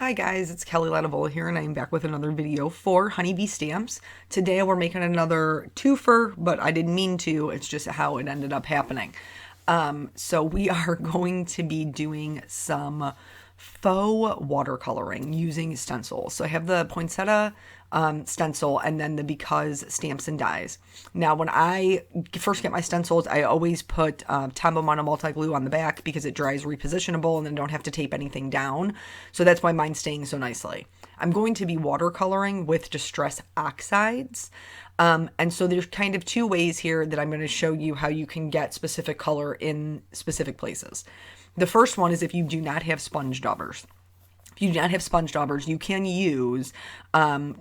Hi guys, it's Kelly Lativola here, and I'm back with another video for Honeybee Stamps. Today we're making another twofer, but I didn't mean to. It's just how it ended up happening. So we are going to be doing some faux watercoloring using stencils. So I have the poinsettia stencil and then the Because stamps and dies. Now, when I first get my stencils, I always put Tombow Mono multi glue on the back because it dries repositionable and then don't have to tape anything down. So that's why mine's staying so nicely. I'm going to be watercoloring with Distress Oxides. And so there's kind of two ways here that I'm going to show you how you can get specific color in specific places. The first one is if you do not have sponge daubers. If you do not have sponge daubers, you can use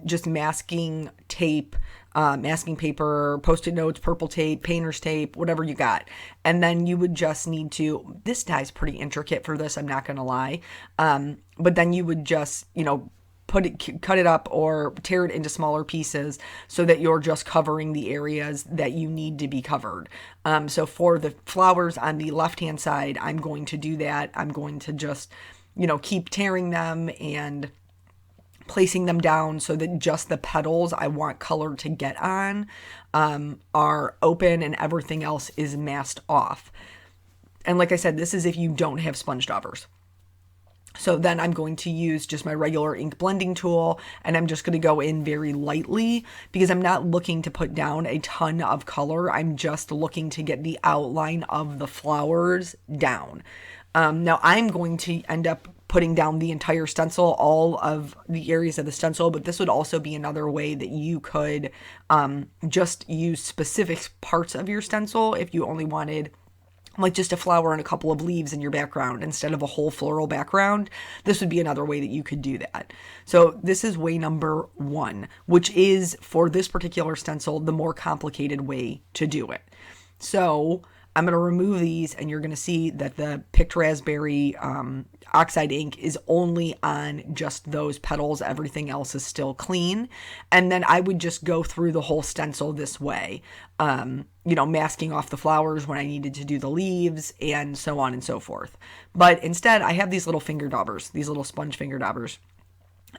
just masking tape, masking paper, Post-it notes, purple tape, painter's tape, whatever you got. And then you would just need to, this die's pretty intricate for this, I'm not going to lie. But then you would just, cut it up or tear it into smaller pieces so that you're just covering the areas that you need to be covered. So for the flowers on the left-hand side, I'm going to do that. I'm going to just, keep tearing them and placing them down so that just the petals I want color to get on are open and everything else is masked off. And like I said, this is if you don't have sponge daubers. So then I'm going to use just my regular ink blending tool, and I'm just going to go in very lightly because I'm not looking to put down a ton of color. I'm just looking to get the outline of the flowers down. Now I'm going to end up putting down the entire stencil, all of the areas of the stencil, but this would also be another way that you could just use specific parts of your stencil if you only wanted like just a flower and a couple of leaves in your background instead of a whole floral background. This would be another way that you could do that. So this is way number one, which is for this particular stencil, the more complicated way to do it. So I'm going to remove these and you're going to see that the picked raspberry oxide ink is only on just those petals. Everything else is still clean. And then I would just go through the whole stencil this way, masking off the flowers when I needed to do the leaves and so on and so forth. But instead I have these little finger daubers, these little sponge finger daubers.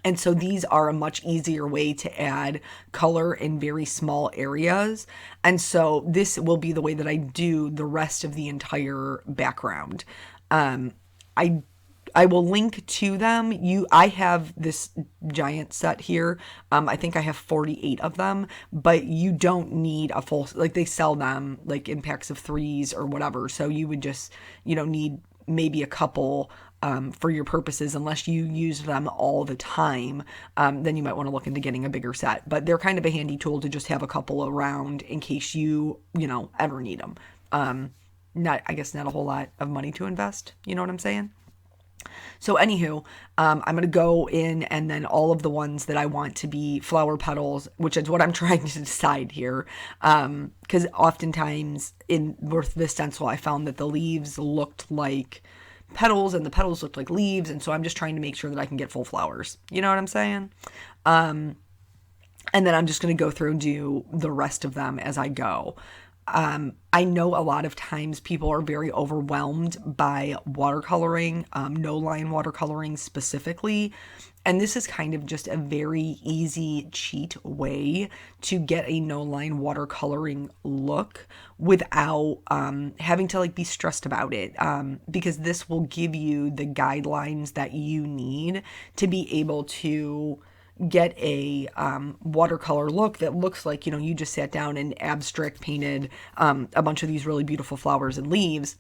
And so these are a much easier way to add color in very small areas. And so this will be the way that I do the rest of the entire background. I will link to them. I have this giant set here. I think I have 48 of them, but you don't need a full, like they sell them like in packs of 3s or whatever. So you would just, need maybe a couple for your purposes, unless you use them all the time, then you might want to look into getting a bigger set. But they're kind of a handy tool to just have a couple around in case you, ever need them. Not a whole lot of money to invest. You know what I'm saying? So anywho, I'm going to go in and then all of the ones that I want to be flower petals, which is what I'm trying to decide here. Because oftentimes with this stencil, I found that the leaves looked like petals and the petals looked like leaves. And so I'm just trying to make sure that I can get full flowers. You know what I'm saying? And then I'm just going to go through and do the rest of them as I go. I know a lot of times people are very overwhelmed by watercoloring, no-line watercoloring specifically. And this is kind of just a very easy cheat way to get a no-line watercoloring look without having to be stressed about it, because this will give you the guidelines that you need to be able to get a watercolor look that looks like, you just sat down and abstract painted a bunch of these really beautiful flowers and leaves,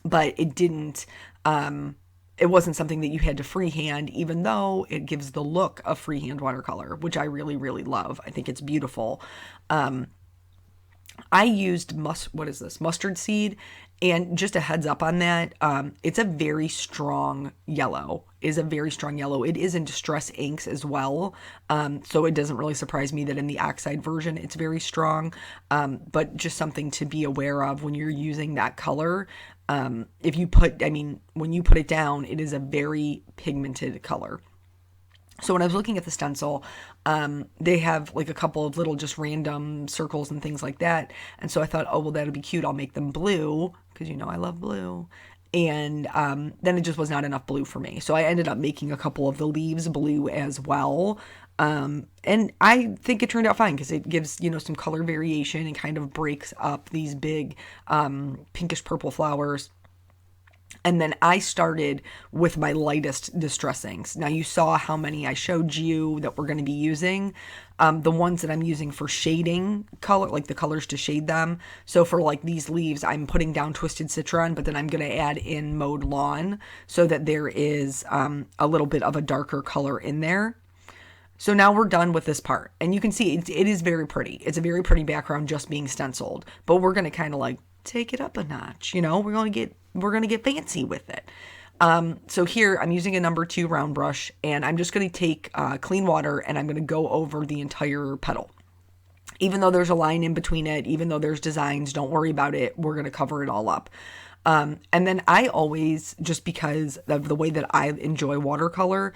but it wasn't something that you had to freehand, even though it gives the look of freehand watercolor, which I really, really love. I think it's beautiful. I used mustard seed, and just a heads up on that, it's a very strong yellow. It is in Distress inks as well, so it doesn't really surprise me that in the oxide version it's very strong, but just something to be aware of when you're using that color. When you put it down, it is a very pigmented color. So when I was looking at the stencil, they have a couple of little just random circles and things like that. And so I thought, oh, well, that'll be cute. I'll make them blue because I love blue. And then it just was not enough blue for me. So I ended up making a couple of the leaves blue as well. And I think it turned out fine because it gives, some color variation and kind of breaks up these big pinkish purple flowers. And then I started with my lightest distressings. Now you saw how many I showed you that we're going to be using. The ones that I'm using for shading color, like the colors to shade them. So for like these leaves, I'm putting down Twisted Citron, but then I'm going to add in Mowed Lawn so that there is a little bit of a darker color in there. So now we're done with this part. And you can see it is very pretty. It's a very pretty background just being stenciled. But we're going to kind of like take it up a notch. We're going to get fancy with it. So here I'm using a number 2 round brush, and I'm just going to take clean water and I'm going to go over the entire petal. Even though there's a line in between it, even though there's designs, don't worry about it. We're going to cover it all up. And then I always, just because of the way that I enjoy watercolor,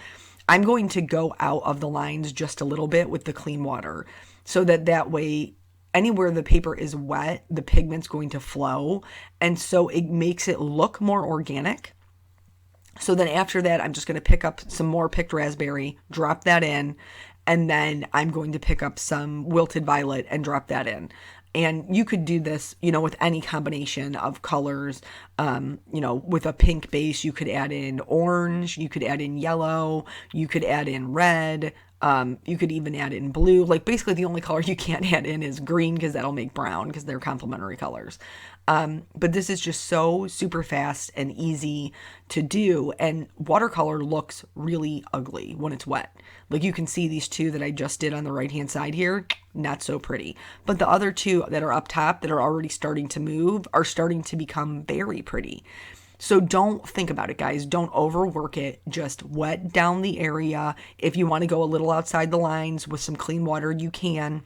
I'm going to go out of the lines just a little bit with the clean water so that way anywhere the paper is wet, the pigment's going to flow. And so it makes it look more organic. So then after that, I'm just going to pick up some more picked raspberry, drop that in, and then I'm going to pick up some wilted violet and drop that in. And you could do this, with any combination of colors. With a pink base, you could add in orange, you could add in yellow, you could add in red, you could even add in blue. Like basically the only color you can't add in is green because that'll make brown because they're complementary colors. But this is just so super fast and easy to do. And watercolor looks really ugly when it's wet. Like you can see these 2 that I just did on the right hand side here, not so pretty. But the other 2 that are up top that are already starting to move are starting to become very pretty. So don't think about it, guys. Don't overwork it. Just wet down the area. If you want to go a little outside the lines with some clean water, you can.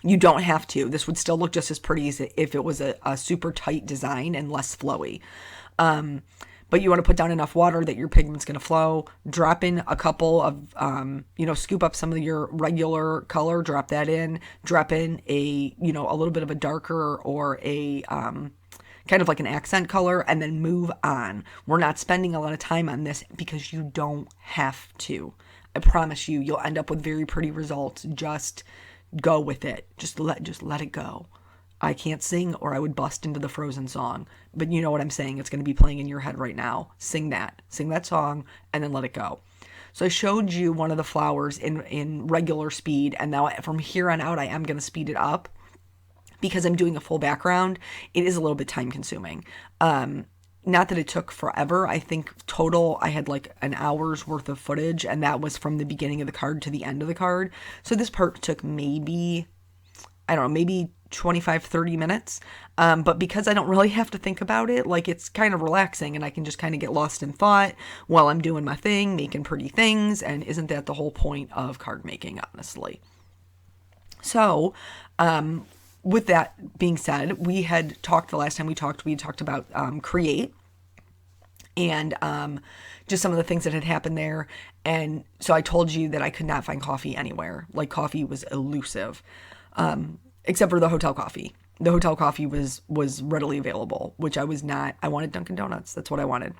You don't have to. This would still look just as pretty as if it was a super tight design and less flowy. But you want to put down enough water that your pigment's going to flow. Drop in a couple of, scoop up some of your regular color, drop that in. Drop in a little bit of a darker or a kind of like an accent color, and then move on. We're not spending a lot of time on this because you don't have to. I promise you, you'll end up with very pretty results. Just go with it. Just let it go. I can't sing or I would bust into the Frozen song, but you know what I'm saying. It's going to be playing in your head right now. Sing that song and then let it go. So I showed you one of the flowers in regular speed, and now from here on out, I am going to speed it up because I'm doing a full background. It is a little bit time consuming. Not that it took forever. I think total I had like an hour's worth of footage, and that was from the beginning of the card to the end of the card. So this part took maybe 25, 30 minutes. But because I don't really have to think about it, like it's kind of relaxing and I can just kind of get lost in thought while I'm doing my thing, making pretty things. And isn't that the whole point of card making, honestly? So, with that being said, we had talked the last time we talked about Create and just some of the things that had happened there. And so I told you that I could not find coffee anywhere. Like coffee was elusive, except for the hotel coffee. The hotel coffee was readily available, which I was not. I wanted Dunkin' Donuts. That's what I wanted.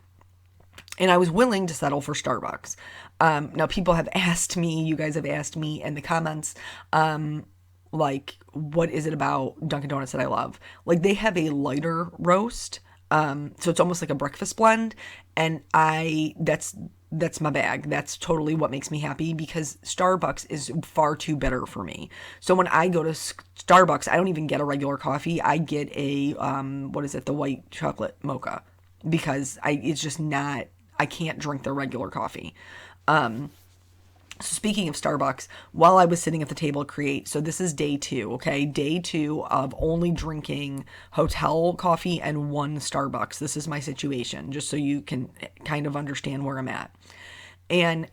And I was willing to settle for Starbucks. Now people have asked me, you guys have asked me in the comments, like, what is it about Dunkin' Donuts that I love? Like, they have a lighter roast, so it's almost like a breakfast blend, and that's my bag. That's totally what makes me happy because Starbucks is far too bitter for me. So when I go to Starbucks, I don't even get a regular coffee. I get a, the white chocolate mocha because it's just not, I can't drink the regular coffee. So speaking of Starbucks, while I was sitting at the table to create, so this is day 2, okay? Day 2 of only drinking hotel coffee and one Starbucks. This is my situation, just so you can kind of understand where I'm at. And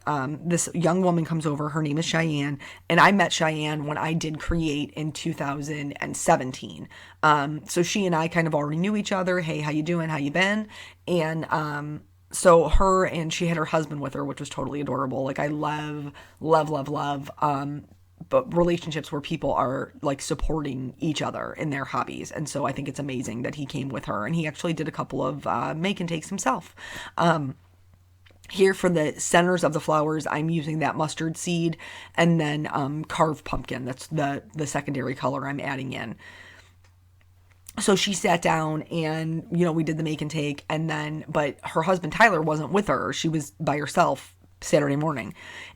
this young woman comes over. Her name is Cheyenne. And I met Cheyenne when I did Create in 2017. So she and I kind of already knew each other. Hey, how you doing? How you been? And so she had her husband with her, which was totally adorable. Like I love but relationships where people are like supporting each other in their hobbies. And so I think it's amazing that he came with her, and he actually did a couple of make and takes himself. Here for the centers of the flowers, I'm using that mustard seed and then carved pumpkin. That's the secondary color I'm adding in. So she sat down and, we did the make and take, and then, but her husband Tyler wasn't with her. She was by herself Saturday morning.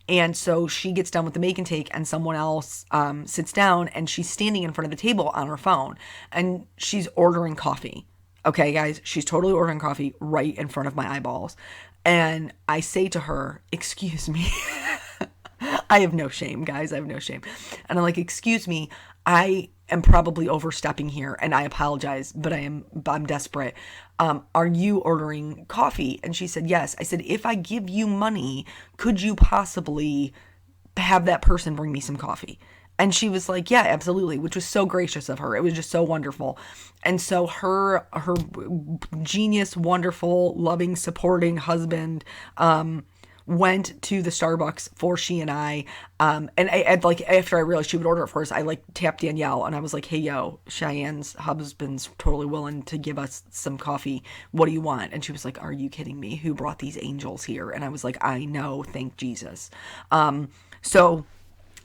And so she gets done with the make and take, and someone else sits down, and she's standing in front of the table on her phone, and she's ordering coffee. Okay, guys, she's totally ordering coffee right in front of my eyeballs. And I say to her, excuse me. I have no shame, guys. I have no shame. And I'm like, excuse me, I am probably overstepping here, and I apologize, but I'm desperate. Are you ordering coffee? And she said, yes. I said, if I give you money, could you possibly have that person bring me some coffee? And she was like, yeah, absolutely, which was so gracious of her. It was just so wonderful. And so her genius, wonderful, loving, supporting husband went to the Starbucks for she and I. And I like, after I realized she would order it for us, I like tapped Danielle and I was like, hey, yo, Cheyenne's husband's totally willing to give us some coffee. What do you want? And she was like, are you kidding me? Who brought these angels here? And I was like, I know, thank Jesus. So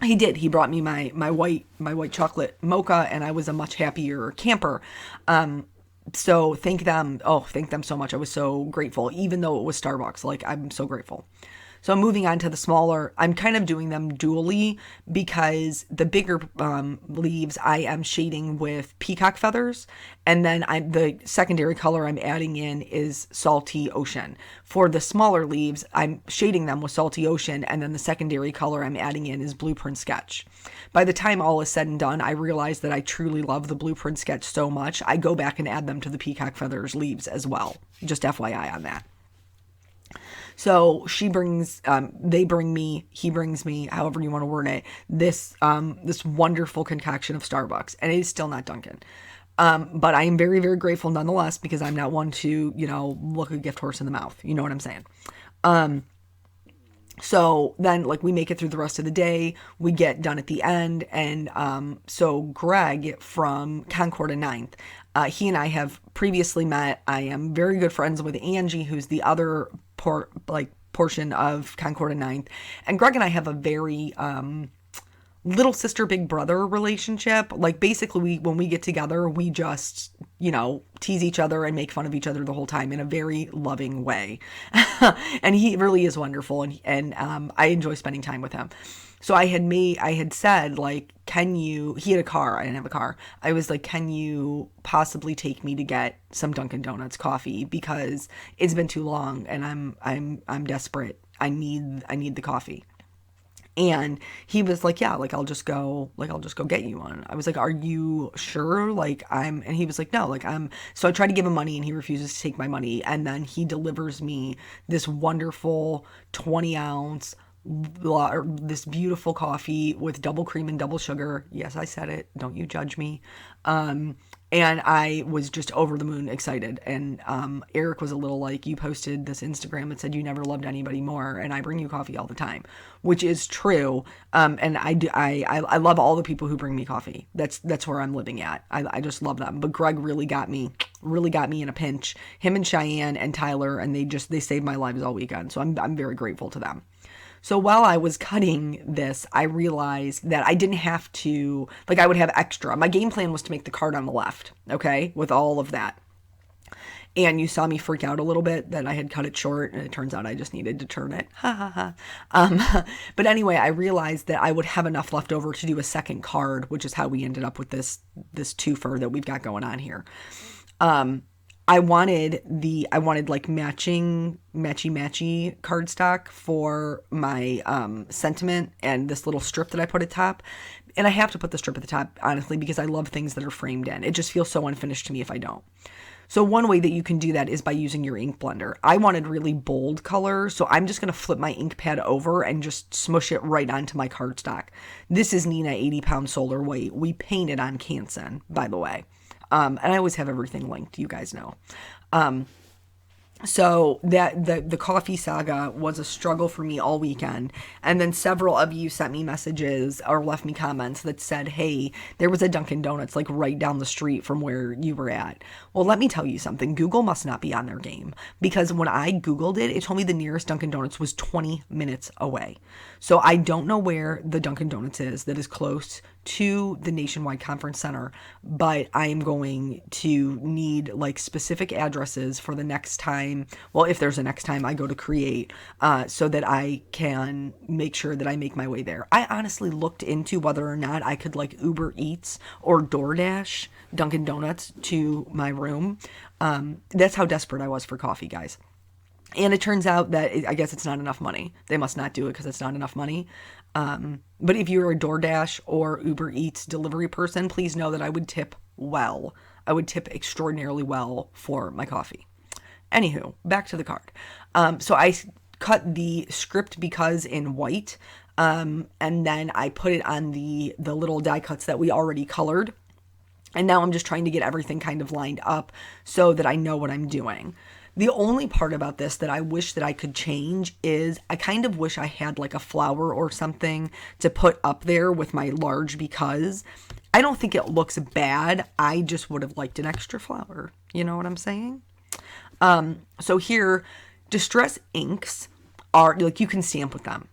he did. He brought me my white chocolate mocha, and I was a much happier camper. So thank them. Oh, thank them so much. I was so grateful, even though it was Starbucks. Like, I'm so grateful. So moving on to the smaller, I'm kind of doing them dually because the bigger leaves I am shading with peacock feathers, and then the secondary color I'm adding in is salty ocean. For the smaller leaves, I'm shading them with salty ocean, and then the secondary color I'm adding in is blueprint sketch. By the time all is said and done, I realize that I truly love the blueprint sketch so much, I go back and add them to the peacock feathers leaves as well. Just FYI on that. So she brings, they bring me, he brings me, however you want to word it, this wonderful concoction of Starbucks, and it is still not Dunkin'. But I am very, very grateful nonetheless, because I'm not one to, look a gift horse in the mouth. You know what I'm saying? So then, like, we make it through the rest of the day, we get done at the end, and so Greg from Concord and Ninth, he and I have previously met. I am very good friends with Angie, who's the other portion of Concord and Ninth, and Greg and I have a very little sister big brother relationship. Like, basically, when we get together, we just tease each other and make fun of each other the whole time in a very loving way. And he really is wonderful, and I enjoy spending time with him. So I had said, like, he had a car, I didn't have a car. I was like, can you possibly take me to get some Dunkin' Donuts coffee, because it's been too long and I'm desperate. I need the coffee. And he was like, yeah, I'll just go get you one. I was like, are you sure? And he was like, no, so I tried to give him money and he refuses to take my money. And then he delivers me this wonderful 20-ounce, this beautiful coffee with double cream and double sugar. Yes, I said it. Don't you judge me. And I was just over the moon excited. And Eric was a little like, you posted this Instagram that said you never loved anybody more, and I bring you coffee all the time, which is true. And I love all the people who bring me coffee. That's where I'm living at. I just love them. But Greg really got me in a pinch. Him and Cheyenne and Tyler, and they saved my lives all weekend. So I'm very grateful to them. So while I was cutting this, I realized that I didn't have to, I would have extra. My game plan was to make the card on the left, okay, with all of that. And you saw me freak out a little bit that I had cut it short, and it turns out I just needed to turn it. Ha ha ha. But anyway, I realized that I would have enough left over to do a second card, which is how we ended up with this twofer that we've got going on here. I wanted matching matchy cardstock for my sentiment and this little strip that I put at top. And I have to put the strip at the top, honestly, because I love things that are framed in. It just feels so unfinished to me if I don't. So one way that you can do that is by using your ink blender. I wanted really bold color, so I'm just going to flip my ink pad over and just smush it right onto my cardstock. This is Nina 80-pound solar white. We painted on Canson, by the way. And I always have everything linked, you guys know. So that the coffee saga was a struggle for me all weekend. And then several of you sent me messages or left me comments that said, hey, there was a Dunkin' Donuts like right down the street from where you were at. Well, let me tell you something. Google must not be on their game, because when I Googled it, it told me the nearest Dunkin' Donuts was 20 minutes away. So I don't know where the Dunkin' Donuts is that is close to the Nationwide Conference Center, but I am going to need like specific addresses for the next time. Well, if there's a next time I go to create, so that I can make sure that I make my way there. I honestly looked into whether or not I could like Uber Eats or DoorDash Dunkin' Donuts to my room. That's how desperate I was for coffee, guys. And it turns out that I guess it's not enough money. They must not do it because it's not enough money. But if you're a DoorDash or Uber Eats delivery person, please know that I would tip well. I would tip extraordinarily well for my coffee. Anywho, back to the card. So I cut the script because in white, and then I put it on the little die cuts that we already colored. And now I'm just trying to get everything kind of lined up so that I know what I'm doing. The only part about this that I wish that I could change is I kind of wish I had like a flower or something to put up there with my large, because I don't think it looks bad. I just would have liked an extra flower. You know what I'm saying? So here, Distress inks are like, you can stamp with them.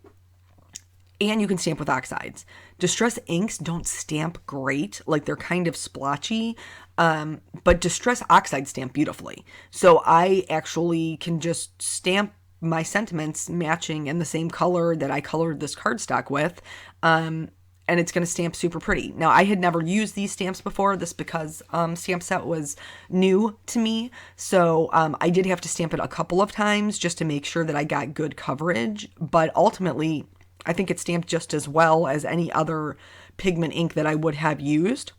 And you can stamp with Oxides. Distress inks don't stamp great. Like, they're kind of splotchy. But Distress Oxide stamp beautifully. So I actually can just stamp my sentiments matching in the same color that I colored this cardstock with. And it's going to stamp super pretty. Now, I had never used these stamps before. This because stamp set was new to me. So I did have to stamp it a couple of times just to make sure that I got good coverage. But ultimately, I think it's stamped just as well as any other pigment ink that I would have used.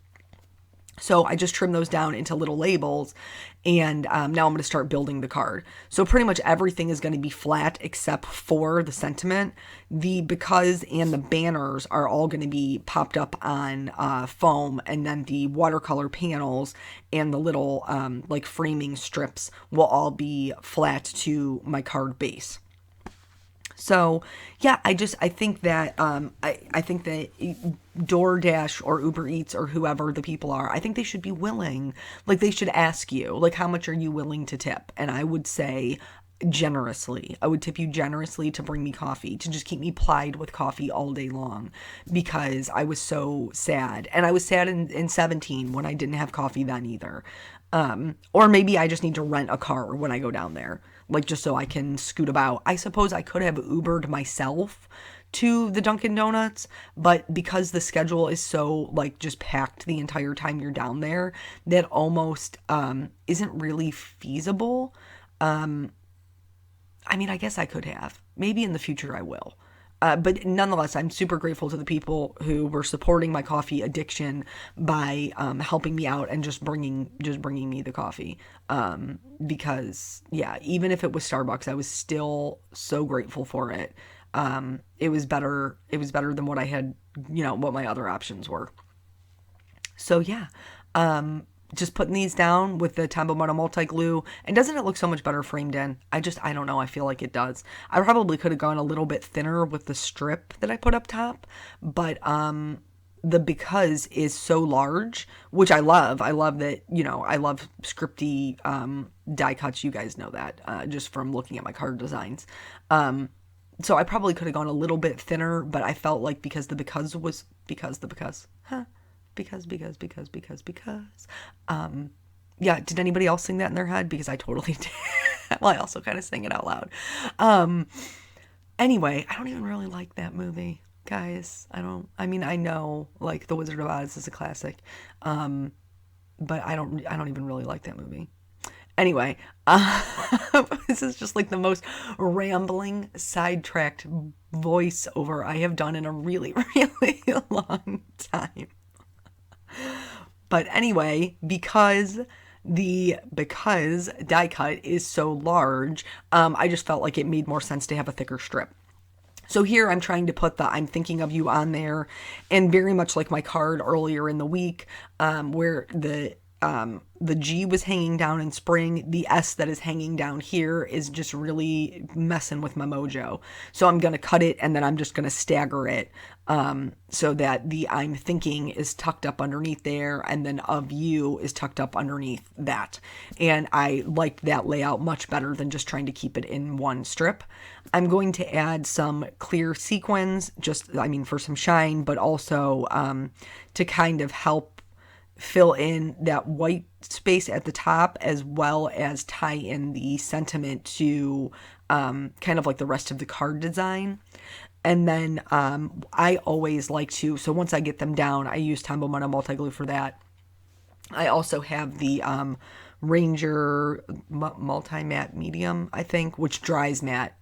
So I just trimmed those down into little labels, and now I'm going to start building the card. So pretty much everything is going to be flat except for the sentiment. The because and the banners are all going to be popped up on foam, and then the watercolor panels and the little like framing strips will all be flat to my card base. So yeah, I think that I think that DoorDash or Uber Eats or whoever the people are, I think they should be willing. Like, they should ask you, like, how much are you willing to tip? And I would say generously. I would tip you generously to bring me coffee, to just keep me plied with coffee all day long, because I was so sad. And I was sad in 17 when I didn't have coffee then either. Or maybe I just need to rent a car when I go down there, like, just so I can scoot about. I suppose I could have Ubered myself to the Dunkin' Donuts, but because the schedule is so, like, just packed the entire time you're down there, that almost isn't really feasible. I mean, I guess I could have. Maybe in the future I will. But nonetheless, I'm super grateful to the people who were supporting my coffee addiction by helping me out and just bringing me the coffee. Because yeah, even if it was Starbucks, I was still so grateful for it. It was better than what I had, what my other options were. So yeah, just putting these down with the Tombow Mono multi-glue. And doesn't it look so much better framed in? I don't know. I feel like it does. I probably could have gone a little bit thinner with the strip that I put up top. But the because is so large, which I love. I love that, I love scripty die cuts. You guys know that just from looking at my card designs. So I probably could have gone a little bit thinner, but I felt like because yeah, did anybody else sing that in their head? Because I totally did. Well, I also kind of sang it out loud. Anyway, I don't even really like that movie, guys. I know, like, The Wizard of Oz is a classic, but I don't even really like that movie. Anyway, this is just like the most rambling, sidetracked voiceover I have done in a really, really long time. But anyway, because die cut is so large, I just felt like it made more sense to have a thicker strip. So here I'm trying to put the I'm thinking of you on there, and very much like my card earlier in the week, where the the G was hanging down in spring. The S that is hanging down here is just really messing with my mojo. So I'm going to cut it and then I'm just going to stagger it so that the I'm thinking is tucked up underneath there and then of you is tucked up underneath that. And I liked that layout much better than just trying to keep it in one strip. I'm going to add some clear sequins, for some shine, but also to kind of help fill in that white space at the top, as well as tie in the sentiment to kind of like the rest of the card design. And then I always like to, so once I get them down, I use Tombow Mono multi-glue for that. I also have the Ranger multi-matte medium, I think, which dries matte.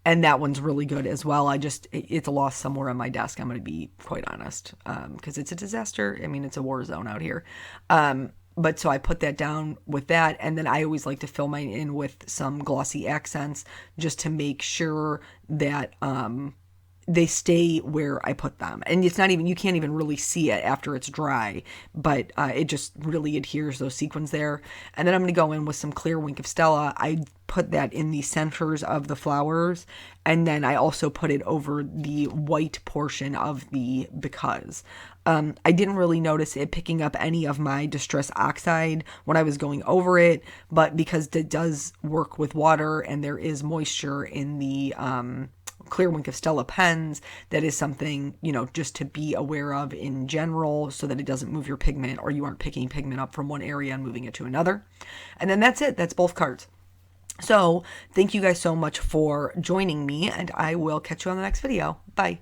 And that one's really good as well. It's lost somewhere on my desk, I'm going to be quite honest, because it's a disaster. I mean, it's a war zone out here. But so I put that down with that, and then I always like to fill mine in with some glossy accents just to make sure that they stay where I put them. And it's not even, you can't even really see it after it's dry, but it just really adheres those sequins there. And then I'm going to go in with some clear Wink of Stella. I put that in the centers of the flowers, and then I also put it over the white portion of the because. I didn't really notice it picking up any of my Distress Oxide when I was going over it, but because it does work with water and there is moisture in the clear Wink of Stella pens, that is something, just to be aware of in general so that it doesn't move your pigment or you aren't picking pigment up from one area and moving it to another. And then that's it. That's both cards. So thank you guys so much for joining me, and I will catch you on the next video. Bye.